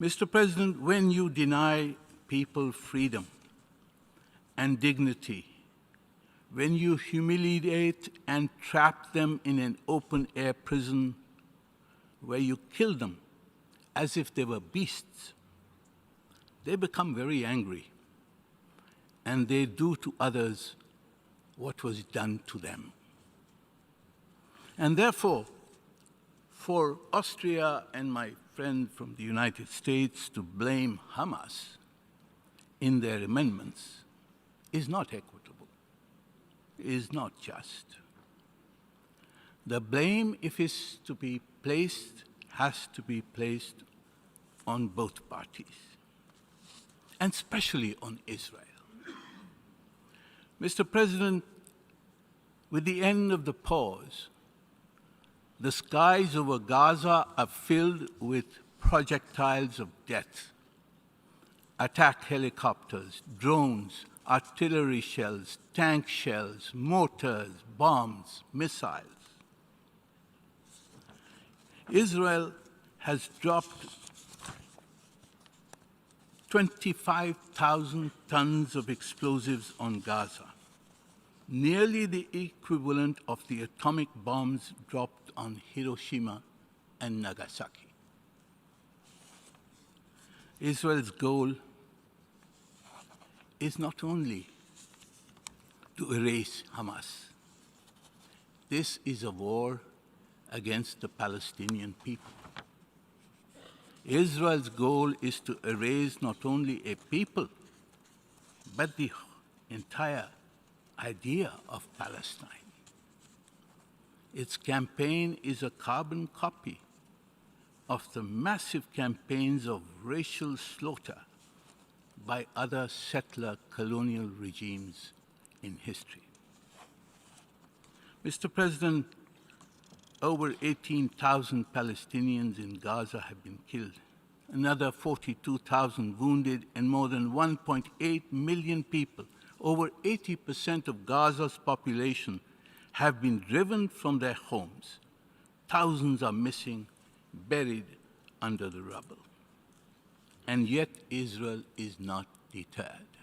Mr. President, when you deny people freedom and dignity, when you humiliate and trap them in an open-air prison where you kill them as if they were beasts, they become very angry, and they do to others what was done to them. And therefore, for Austria and my friend from the United States to blame Hamas in their amendments is not equitable, is not just. The blame, if it's to be placed, has to be placed on both parties, and especially on Israel. Mr. President, with the end of the pause, the skies over Gaza are filled with projectiles of death. Attack helicopters, drones, artillery shells, tank shells, mortars, bombs, missiles. Israel has dropped 25,000 tons of explosives on Gaza, nearly the equivalent of the atomic bombs dropped on Hiroshima and Nagasaki. Israel's goal is not only to erase Hamas. This is a war against the Palestinian people. Israel's goal is to erase not only a people, but the entire idea of Palestine. Its campaign is a carbon copy of the massive campaigns of racial slaughter by other settler colonial regimes in history. Mr. President, over 18,000 Palestinians in Gaza have been killed, another 42,000 wounded, and more than 1.8 million people, over 80% of Gaza's population, have been driven from their homes. Thousands are missing, buried under the rubble. And yet Israel is not deterred.